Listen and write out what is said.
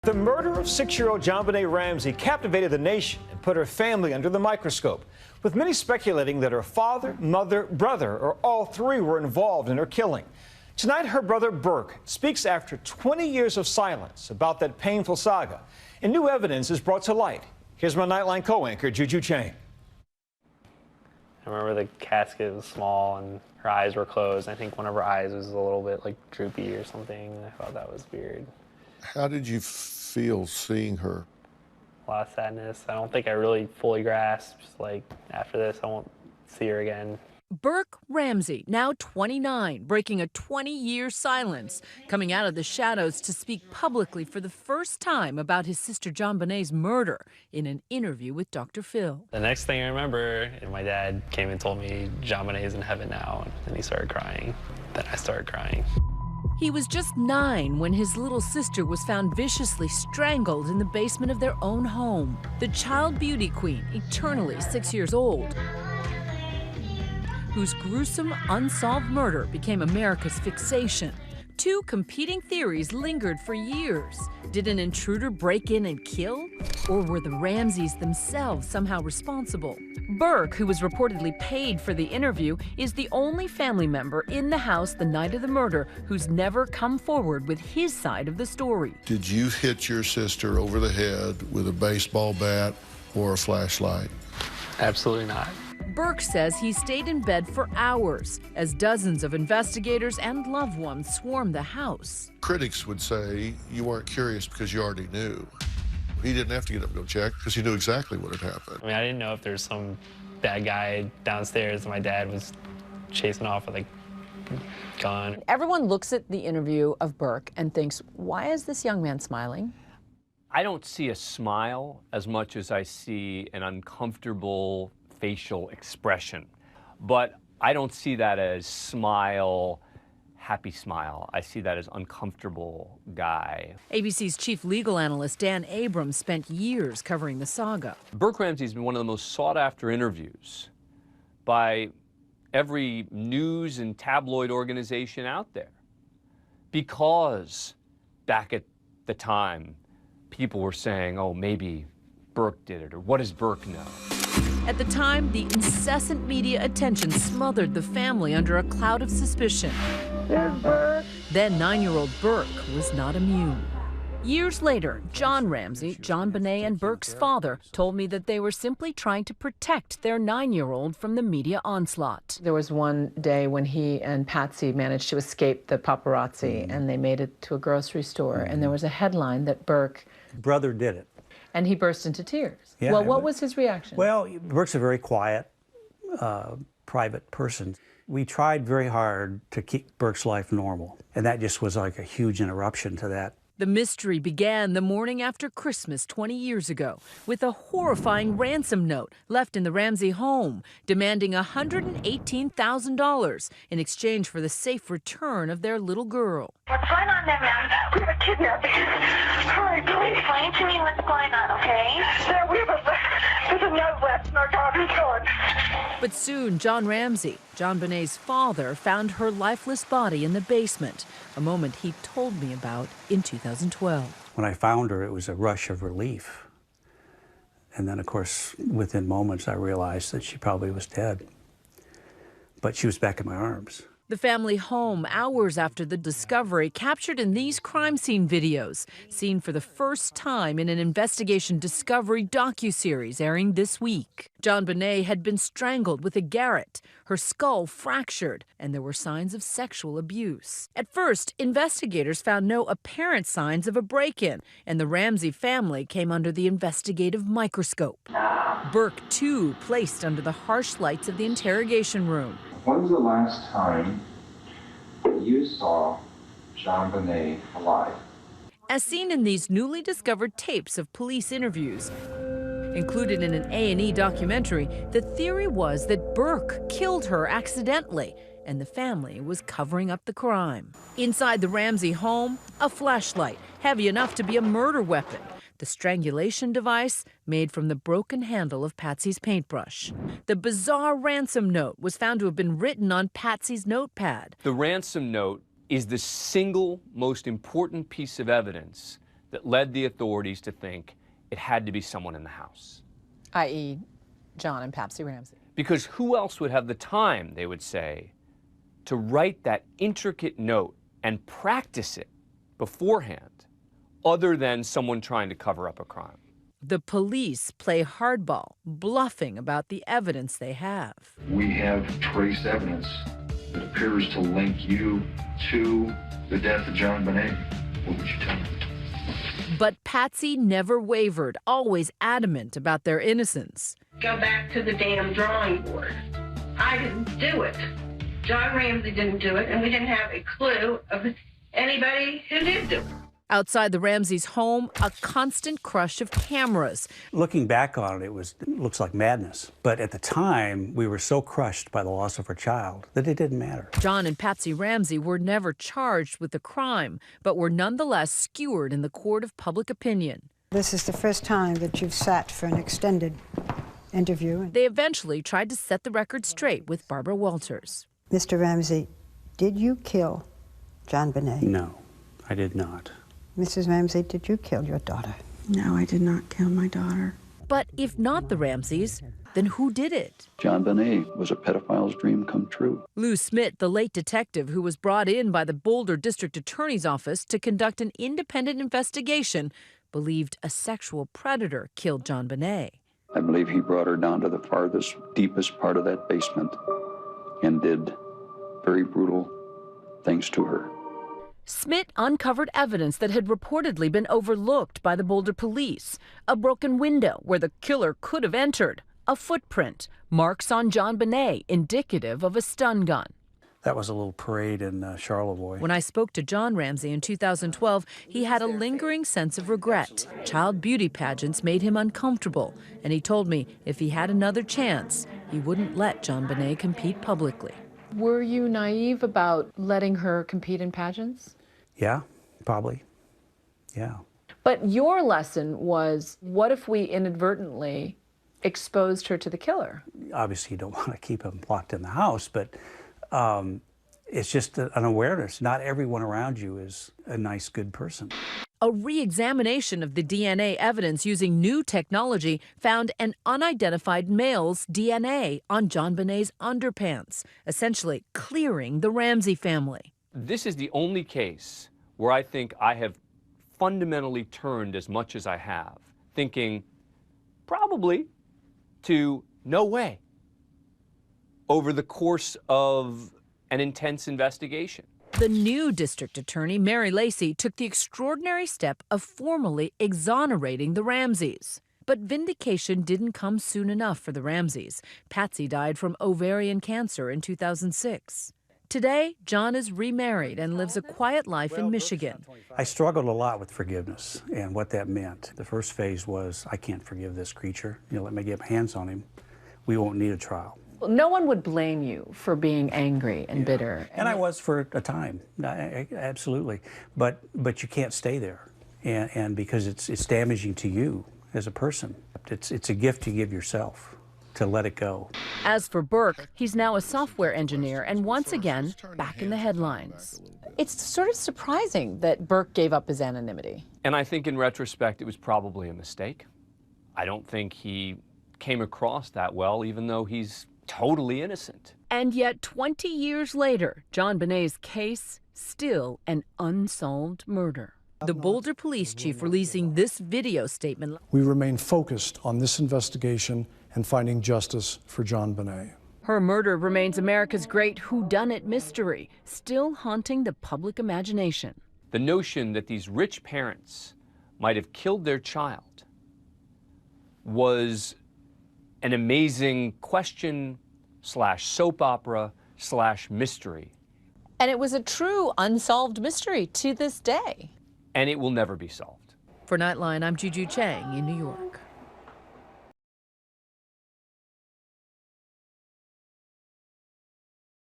The murder of 6-year-old JonBenet Ramsey captivated the nation and put her family under the microscope, with many speculating that her father, mother, brother, or all three were involved in her killing. Tonight, her brother Burke speaks after 20 years of silence about that painful saga, and new evidence is brought to light. Here's my Nightline co-anchor, Juju Chang. I remember the casket was small and her eyes were closed. I think one of her eyes was a little bit like droopy or something. I thought that was weird. How did you feel seeing her? A lot of sadness. I don't think I really fully grasped, like, after this, I won't see her again. Burke Ramsay, now 29, breaking a 20-year silence, coming out of the shadows to speak publicly for the first time about his sister JonBenet's murder in an interview with Dr. Phil. The next thing I remember, my dad came and told me JonBenet is in heaven now, and he started crying. Then I started crying. He was just 9 when his little sister was found viciously strangled in the basement of their own home. The child beauty queen, eternally 6 years old, whose gruesome, unsolved murder became America's fixation. Two competing theories lingered for years. Did an intruder break in and kill? Or were the Ramsays themselves somehow responsible? Burke, who was reportedly paid for the interview, is the only family member in the house the night of the murder who's never come forward with his side of the story. Did you hit your sister over the head with a baseball bat or a flashlight? Absolutely not. Burke says he stayed in bed for hours as dozens of investigators and loved ones swarmed the house. Critics would say you weren't curious because you already knew. He didn't have to get up and go check because he knew exactly what had happened. I mean, I didn't know if there's some bad guy downstairs and my dad was chasing off with a gun. Everyone looks at the interview of Burke and thinks, why is this young man smiling? I don't see a smile as much as I see an uncomfortable facial expression. But I don't see that as smile, happy smile. I see that as uncomfortable guy. ABC's chief legal analyst Dan Abrams spent years covering the saga. Burke Ramsey has been one of the most sought-after interviews by every news and tabloid organization out there, because back at the time, people were saying, oh, maybe Burke did it, or what does Burke know? At the time, the incessant media attention smothered the family under a cloud of suspicion. Then 9-year-old Burke was not immune. Years later, John Ramsay, JonBenet and Burke's father, told me that they were simply trying to protect their 9-year-old from the media onslaught. There was one day when he and Patsy managed to escape the paparazzi, and they made it to a grocery store, and there was a headline that Burke... brother did it. And he burst into tears. Yeah, well, what was his reaction? Well, Burke's a very quiet, private person. We tried very hard to keep Burke's life normal, and that just was like a huge interruption to that. The mystery began the morning after Christmas 20 years ago with a horrifying ransom note left in the Ramsay home, demanding $118,000 in exchange for the safe return of their little girl. What's going on there, ma'am? We have a kidnapping. Hurry, please explain to me what's going on, okay? There's a note left in our daughter's door. But soon, John Ramsay, JonBenet's father, found her lifeless body in the basement, a moment he told me about in 2012. When I found her, it was a rush of relief. And then, of course, within moments, I realized that she probably was dead. But she was back in my arms. The family home, hours after the discovery, captured in these crime scene videos, seen for the first time in an investigation discovery docuseries airing this week. JonBenet had been strangled with a garrote, her skull fractured, and there were signs of sexual abuse. At first, investigators found no apparent signs of a break-in, and the Ramsay family came under the investigative microscope. Burke, too, placed under the harsh lights of the interrogation room. When was the last time you saw JonBenet alive? As seen in these newly discovered tapes of police interviews, included in an A&E documentary, the theory was that Burke killed her accidentally, and the family was covering up the crime. Inside the Ramsay home, a flashlight, heavy enough to be a murder weapon. The strangulation device made from the broken handle of Patsy's paintbrush. The bizarre ransom note was found to have been written on Patsy's notepad. The ransom note is the single most important piece of evidence that led the authorities to think it had to be someone in the house. i.e. John and Patsy Ramsey. Because who else would have the time, they would say, to write that intricate note and practice it beforehand, other than someone trying to cover up a crime? The police play hardball, bluffing about the evidence they have. We have trace evidence that appears to link you to the death of John Bonet. What would you tell me? But Patsy never wavered, always adamant about their innocence. Go back to the damn drawing board. I didn't do it. John Ramsey didn't do it, and we didn't have a clue of anybody who did do it. Outside the Ramseys' home, a constant crush of cameras. Looking back on it, it looks like madness. But at the time, we were so crushed by the loss of our child that it didn't matter. John and Patsy Ramsey were never charged with the crime, but were nonetheless skewered in the court of public opinion. This is the first time that you've sat for an extended interview. They eventually tried to set the record straight with Barbara Walters. Mr. Ramsey, did you kill John Bonet? No, I did not. Mrs. Ramsey, did you kill your daughter? No, I did not kill my daughter. But if not the Ramseys, then who did it? John Bonet was a pedophile's dream come true. Lou Smith, the late detective who was brought in by the Boulder District Attorney's Office to conduct an independent investigation, believed a sexual predator killed John Bonet. I believe he brought her down to the farthest, deepest part of that basement and did very brutal things to her. Smith uncovered evidence that had reportedly been overlooked by the Boulder police. A broken window where the killer could have entered. A footprint. Marks on John Bonet, indicative of a stun gun. That was a little parade in Charlevoix. When I spoke to John Ramsey in 2012, he had a lingering sense of regret. Child beauty pageants made him uncomfortable, and he told me if he had another chance, he wouldn't let John Bonet compete publicly. Were you naive about letting her compete in pageants? Yeah, probably. Yeah. But your lesson was, what if we inadvertently exposed her to the killer? Obviously, you don't want to keep him locked in the house, but it's just an awareness. Not everyone around you is a nice, good person. A re-examination of the DNA evidence using new technology found an unidentified male's DNA on John Bonet's underpants, essentially clearing the Ramsey family. This is the only case where I think I have fundamentally turned as much as I have, thinking probably to no way over the course of an intense investigation. The new district attorney, Mary Lacey, took the extraordinary step of formally exonerating the Ramseys. But vindication didn't come soon enough for the Ramseys. Patsy died from ovarian cancer in 2006. Today, John is remarried and lives a quiet life in Michigan. I struggled a lot with forgiveness and what that meant. The first phase was, I can't forgive this creature. Let me get my hands on him. We won't need a trial. Well, no one would blame you for being angry and bitter. And I was for a time, absolutely. But you can't stay there, and because it's damaging to you as a person. It's a gift you give yourself to let it go. As for Burke, he's now a software engineer and once again back in the headlines. It's sort of surprising that Burke gave up his anonymity. And I think in retrospect, it was probably a mistake. I don't think he came across that well, even though he's totally innocent. And yet 20 years later, John Bonet's case, still an unsolved murder. The Boulder police chief releasing this video statement. We remain focused on this investigation and finding justice for John Bonet. Her murder remains America's great whodunit mystery, still haunting the public imagination. The notion that these rich parents might have killed their child was an amazing question / soap opera / mystery. And it was a true unsolved mystery to this day. And it will never be solved. For Nightline, I'm Juju Chang in New York.